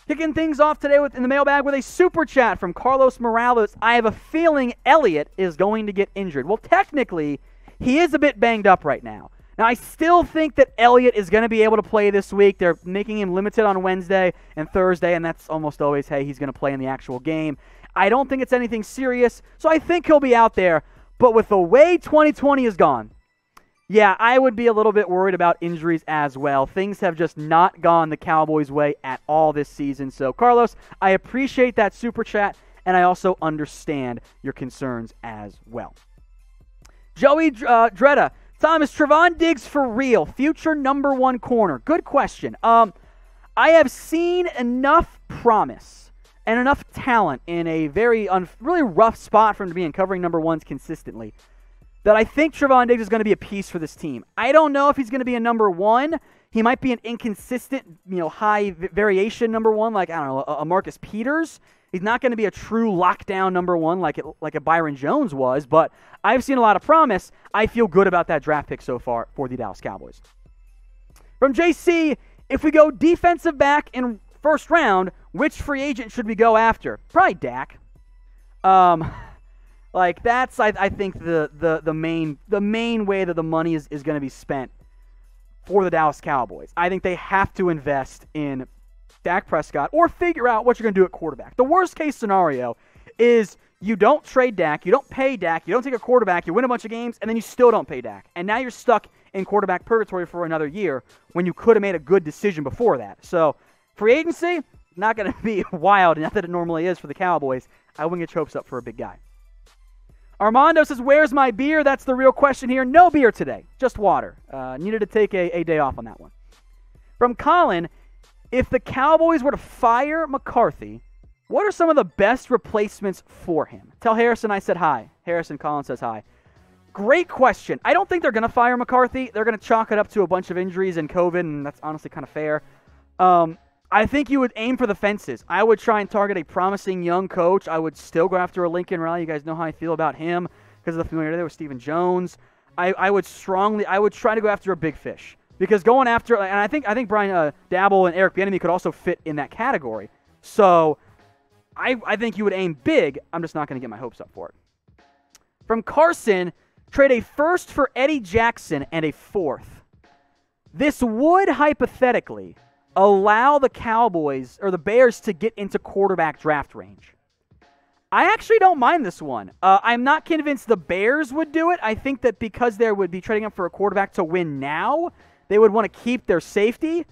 Kicking things off today in the mailbag with a super chat from Carlos Morales. I have a feeling Elliott is going to get injured. Well, technically, he is a bit banged up right now. Now, I still think that Elliott is going to be able to play this week. They're making him limited on Wednesday and Thursday, and that's almost always, hey, he's going to play in the actual game. I don't think it's anything serious, so I think he'll be out there. But with the way 2020 is gone, yeah, I would be a little bit worried about injuries as well. Things have just not gone the Cowboys' way at all this season. So, Carlos, I appreciate that super chat, and I also understand your concerns as well. Joey Draetta, Tom, is Trevon Diggs for real? Future number one corner? Good question. I have seen enough promise and enough talent in a very really rough spot for him to be in covering number ones consistently that I think Trevon Diggs is going to be a piece for this team. I don't know if he's going to be a number one. He might be an inconsistent, high variation number one, like, I don't know, a Marcus Peters. He's not going to be a true lockdown number one like a Byron Jones was, but I've seen a lot of promise. I feel good about that draft pick so far for the Dallas Cowboys. From JC, if we go defensive back in first round, which free agent should we go after? Probably Dak. That's I think the main way that the money is going to be spent for the Dallas Cowboys. I think they have to invest in Dak Prescott or figure out what you're going to do at quarterback. The worst case scenario is you don't trade Dak, you don't pay Dak, you don't take a quarterback, you win a bunch of games, and then you still don't pay Dak. And now you're stuck in quarterback purgatory for another year when you could have made a good decision before that. So free agency, not going to be wild, not that it normally is for the Cowboys. I wouldn't get your hopes up for a big guy. Armando says, where's my beer? That's the real question here. No beer today, just water. Needed to take a day off on that one. From Colin, if the Cowboys were to fire McCarthy, what are some of the best replacements for him? Tell Harrison I said hi. Harrison Colin says hi. Great question. I don't think they're going to fire McCarthy. They're going to chalk it up to a bunch of injuries and COVID, and that's honestly kind of fair. I think you would aim for the fences. I would try and target a promising young coach. I would still go after a Lincoln Riley. You guys know how I feel about him because of the familiarity with Stephen Jones. I would try to go after a big fish because going after, and I think Brian Dabble and Eric Bieniemy could also fit in that category. So I think you would aim big. I'm just not going to get my hopes up for it. From Carson, trade a first for Eddie Jackson and a fourth. This would hypothetically allow the Cowboys or the Bears to get into quarterback draft range. I actually don't mind this one. I'm not convinced the Bears would do it. I think that because they would be trading up for a quarterback to win now, they would want to keep their safety.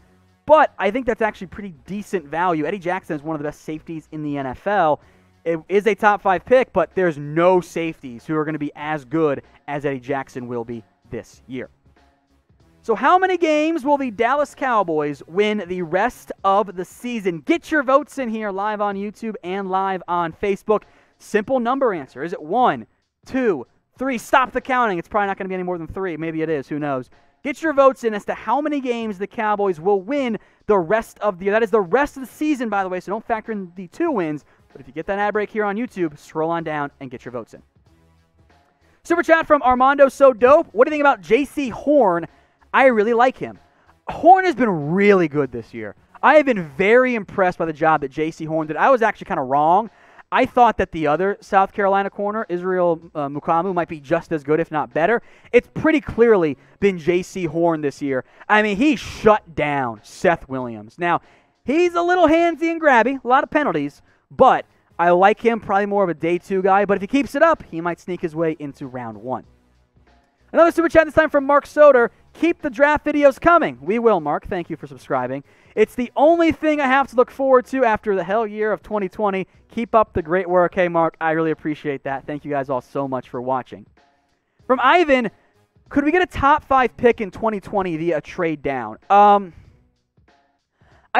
But I think that's actually pretty decent value. Eddie Jackson is one of the best safeties in the NFL. It is a top 5 pick, but there's no safeties who are going to be as good as Eddie Jackson will be this year. So how many games will the Dallas Cowboys win the rest of the season? Get your votes in here live on YouTube and live on Facebook. Simple number answer. Is it 1, 2, 3? Stop the counting. It's probably not going to be any more than 3. Maybe it is. Who knows? Get your votes in as to how many games the Cowboys will win the rest of the year. That is the rest of the season, by the way, so don't factor in the 2 wins. But if you get that ad break here on YouTube, scroll on down and get your votes in. Super chat from Armando So Dope. What do you think about Jaycee Horn? I really like him. Horn has been really good this year. I have been very impressed by the job that Jaycee Horn did. I was actually kind of wrong. I thought that the other South Carolina corner, Israel Mukuamu, might be just as good, if not better. It's pretty clearly been Jaycee Horn this year. I mean, he shut down Seth Williams. Now, he's a little handsy and grabby, a lot of penalties, but I like him, probably more of a day 2 guy. But if he keeps it up, he might sneak his way into round 1. Another super chat this time from Mark Soder. Keep the draft videos coming. We will, Mark. Thank you for subscribing. It's the only thing I have to look forward to after the hell year of 2020. Keep up the great work. Hey, Mark, I really appreciate that. Thank you guys all so much for watching. From Ivan, could we get a top 5 pick in 2020 via a trade down? I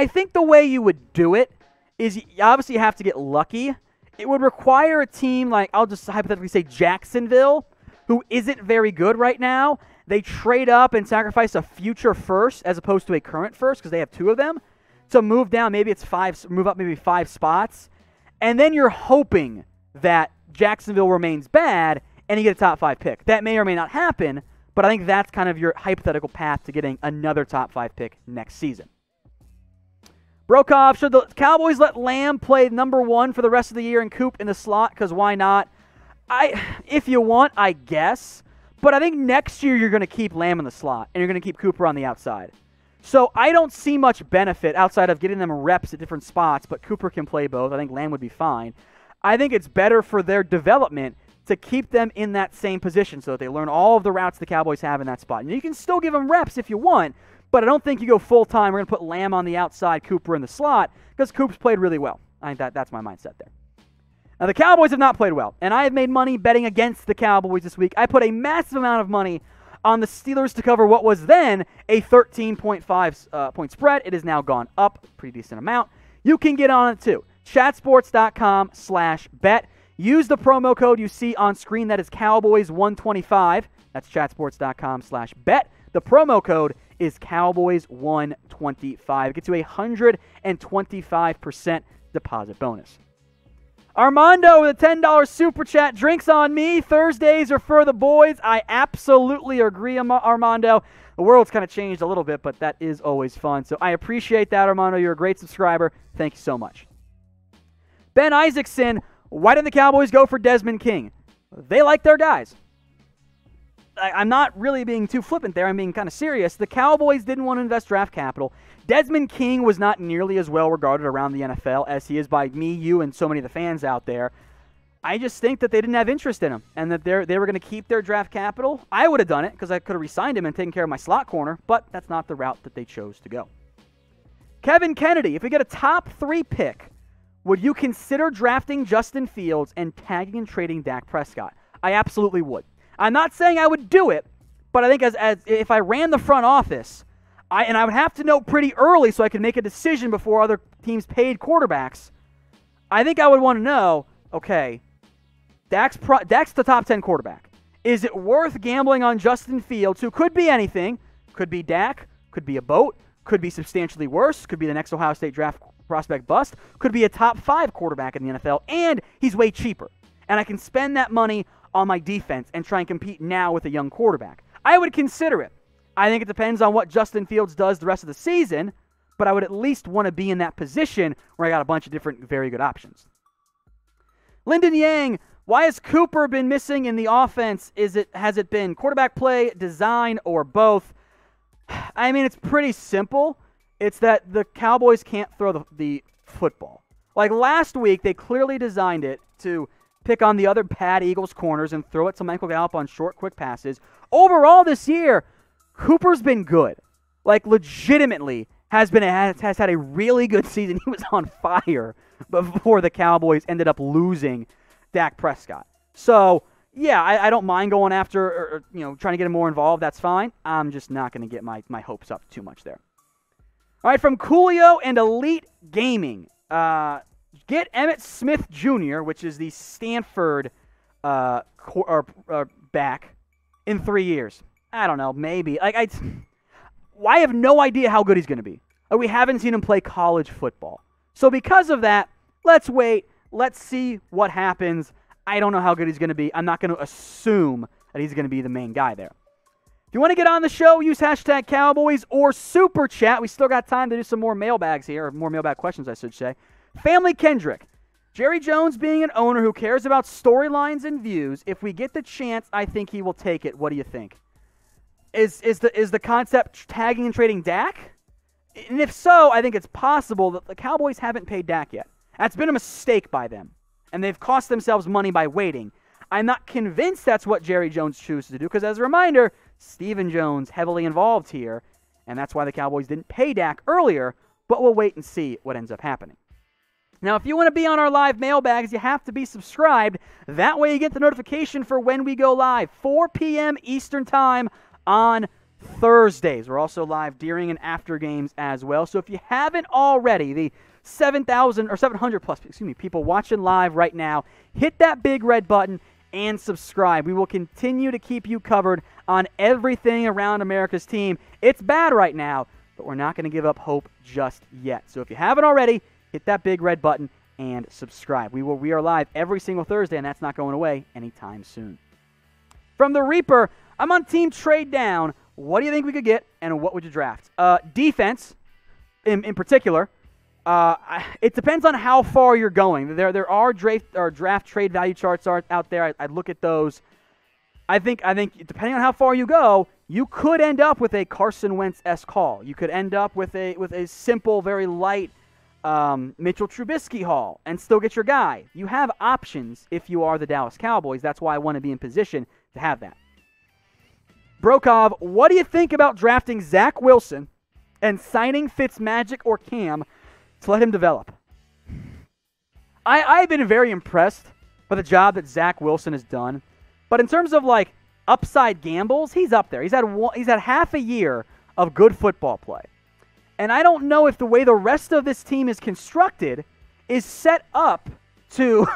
think the way you would do it is you obviously have to get lucky. It would require a team like, I'll just hypothetically say Jacksonville, who isn't very good right now. They trade up and sacrifice a future first as opposed to a current first because they have 2 of them to move down. Maybe it's 5, move up maybe 5 spots. And then you're hoping that Jacksonville remains bad and you get a top 5 pick. That may or may not happen, but I think that's kind of your hypothetical path to getting another top 5 pick next season. Brokov, should the Cowboys let Lamb play number 1 for the rest of the year and Coop in the slot? Because why not? If you want, I guess. But I think next year you're going to keep Lamb in the slot, and you're going to keep Cooper on the outside. So I don't see much benefit outside of getting them reps at different spots, but Cooper can play both. I think Lamb would be fine. I think it's better for their development to keep them in that same position so that they learn all of the routes the Cowboys have in that spot. And you can still give them reps if you want, but I don't think you go full-time. We're going to put Lamb on the outside, Cooper in the slot, because Coop's played really well. I think that's my mindset there. Now, the Cowboys have not played well, and I have made money betting against the Cowboys this week. I put a massive amount of money on the Steelers to cover what was then a 13.5 point spread. It has now gone up a pretty decent amount. You can get on it too. Chatsports.com/bet. Use the promo code you see on screen. That is Cowboys125. That's chatsports.com/bet. The promo code is Cowboys125. It gets you a 125% deposit bonus. Armando with a $10 super chat. Drinks on me. Thursdays are for the boys. I absolutely agree, Armando. The world's kind of changed a little bit, but that is always fun. So I appreciate that, Armando. You're a great subscriber. Thank you so much. Ben Isaacson, why didn't the Cowboys go for Desmond King? They like their guys. I'm not really being too flippant there. I'm being kind of serious. The Cowboys didn't want to invest draft capital. Desmond King was not nearly as well regarded around the NFL as he is by me, you, and so many of the fans out there. I just think that they didn't have interest in him and that they were going to keep their draft capital. I would have done it because I could have re-signed him and taken care of my slot corner, but that's not the route that they chose to go. Kevin Kennedy, if we get a top 3 pick, would you consider drafting Justin Fields and tagging and trading Dak Prescott? I absolutely would. I'm not saying I would do it, but I think as if I ran the front office, I would have to know pretty early so I could make a decision before other teams paid quarterbacks. I think I would want to know, okay, Dak's the top 10 quarterback. Is it worth gambling on Justin Fields, who could be anything? Could be Dak, could be a boat, could be substantially worse, could be the next Ohio State draft prospect bust, could be a top 5 quarterback in the NFL, and he's way cheaper. And I can spend that money on my defense and try and compete now with a young quarterback. I would consider it. I think it depends on what Justin Fields does the rest of the season, but I would at least want to be in that position where I got a bunch of different very good options. Lyndon Yang, why has Cooper been missing in the offense? Has it been quarterback play, design, or both? I mean, it's pretty simple. It's that the Cowboys can't throw the football. Like last week, they clearly designed it to pick on the other bad Eagles corners and throw it to Michael Gallup on short, quick passes. Overall this year, Cooper's been good. Like legitimately has had a really good season. He was on fire before the Cowboys ended up losing Dak Prescott. So, yeah, I don't mind going after or trying to get him more involved. That's fine. I'm just not going to get my hopes up too much there. All right, from Coolio and Elite Gaming. Get Emmitt Smith Jr., which is the Stanford back, in 3 years. I don't know, maybe. I have no idea how good he's going to be. We haven't seen him play college football. So because of that, let's wait. Let's see what happens. I don't know how good he's going to be. I'm not going to assume that he's going to be the main guy there. If you want to get on the show, use hashtag Cowboys or Super Chat. We still got time to do some more mailbags here, or more mailbag questions, I should say. Family Kendrick. Jerry Jones being an owner who cares about storylines and views, if we get the chance, I think he will take it. What do you think? Is the concept tagging and trading Dak? And if so, I think it's possible that the Cowboys haven't paid Dak yet. That's been a mistake by them, and they've cost themselves money by waiting. I'm not convinced that's what Jerry Jones chooses to do, because as a reminder, Stephen Jones heavily involved here, and that's why the Cowboys didn't pay Dak earlier, but we'll wait and see what ends up happening. Now, if you want to be on our live mailbags, you have to be subscribed. That way you get the notification for when we go live, 4 p.m. Eastern Time on Thursdays. We're also live during and after games as well. So if you haven't already, the 7,000 or 700 plus, people watching live right now, hit that big red button and subscribe. We will continue to keep you covered on everything around America's team. It's bad right now, but we're not going to give up hope just yet. So if you haven't already, hit that big red button and subscribe. We are live every single Thursday, and that's not going away anytime soon. From the Reaper, I'm on team trade down. What do you think we could get, and what would you draft? Defense, in particular. It depends on how far you're going. There are draft trade value charts out there. I'd look at those. I think depending on how far you go, you could end up with a Carson Wentz-esque haul. You could end up with a simple, very light Mitchell Trubisky haul and still get your guy. You have options if you are the Dallas Cowboys. That's why I want to be in position to have that. Brokov, what do you think about drafting Zach Wilson and signing Fitzmagic or Cam to let him develop? I've been very impressed by the job that Zach Wilson has done. But in terms of like upside gambles, he's up there. He's had half a year of good football play. And I don't know if the way the rest of this team is constructed is set up to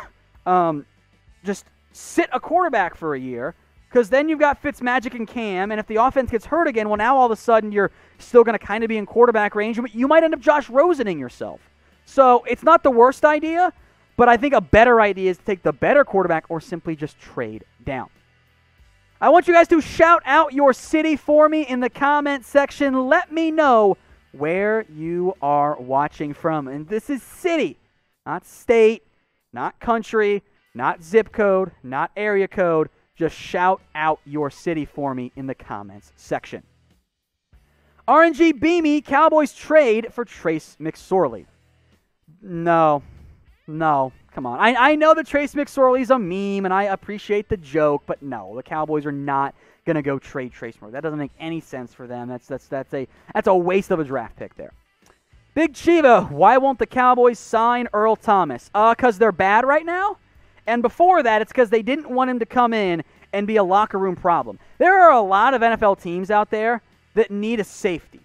just sit a quarterback for a year, because then you've got Fitzmagic and Cam, and if the offense gets hurt again, well, now all of a sudden you're still going to kind of be in quarterback range. You might end up Josh Rosening yourself. So it's not the worst idea, but I think a better idea is to take the better quarterback or simply just trade down. I want you guys to shout out your city for me in the comment section. Let me know where you are watching from. And this is city, not state, not country, not zip code, not area code. Just shout out your city for me in the comments section. RNG Beamy, Cowboys trade for Trace McSorley. No, come on. I know that Trace McSorley's a meme, and I appreciate the joke, but no, the Cowboys are not going to go trade Trace McSorley. That doesn't make any sense for them. That's a waste of a draft pick there. Big Chiva, why won't the Cowboys sign Earl Thomas? Because they're bad right now? And before that, it's because they didn't want him to come in and be a locker room problem. There are a lot of NFL teams out there that need a safety.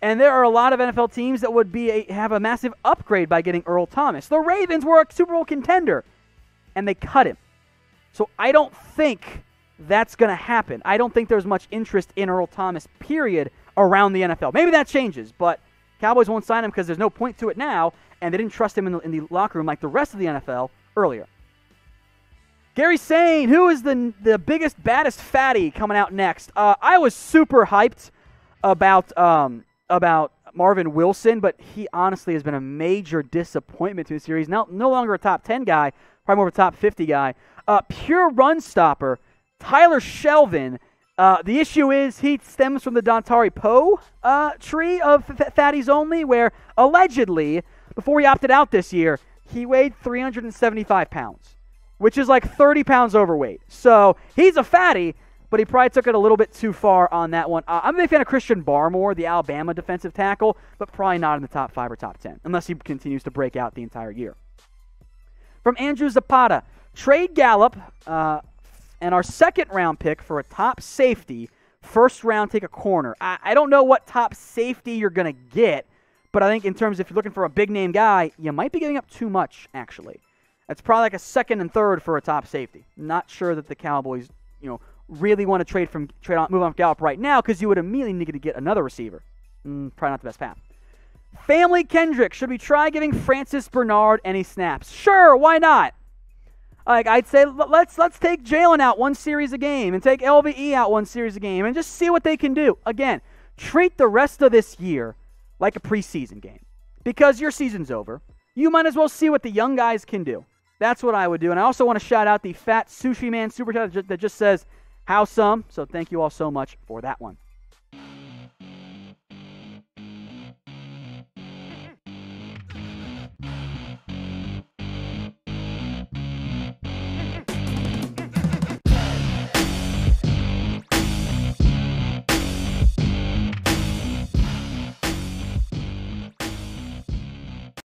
And there are a lot of NFL teams that would have a massive upgrade by getting Earl Thomas. The Ravens were a Super Bowl contender, and they cut him. So I don't think that's going to happen. I don't think there's much interest in Earl Thomas, period, around the NFL. Maybe that changes, but Cowboys won't sign him because there's no point to it now, and they didn't trust him in the locker room like the rest of the NFL earlier. Gary Sane, who is the biggest, baddest fatty coming out next? I was super hyped about Marvin Wilson, but he honestly has been a major disappointment to the series. Now, no longer a top 10 guy, probably more of a top 50 guy. Pure run stopper, Tyler Shelvin. The issue is he stems from the Dontari Poe tree of fatties only, where allegedly, before he opted out this year, he weighed 375 pounds, which is like 30 pounds overweight. So he's a fatty, but he probably took it a little bit too far on that one. I'm a big fan of Christian Barmore, the Alabama defensive tackle, but probably not in the top 5 or top 10, unless he continues to break out the entire year. From Andrew Zapata, trade Gallup and our second-round pick for a top safety. First round, take a corner. I don't know what top safety you're going to get, but I think in terms of if you're looking for a big-name guy, you might be giving up too much, actually. That's probably like a second and third for a top safety. Not sure that the Cowboys, really want to move on Gallup right now, because you would immediately need to get another receiver. Probably not the best path. Family Kendrick, should we try giving Francis Bernard any snaps? Sure, why not? Like I'd say, let's take Jalen out one series a game and take LVE out one series a game and just see what they can do. Again, treat the rest of this year like a preseason game, because your season's over. You might as well see what the young guys can do. That's what I would do. And I also want to shout out the Fat Sushi Man Super Chat that just says, how some? So thank you all so much for that one.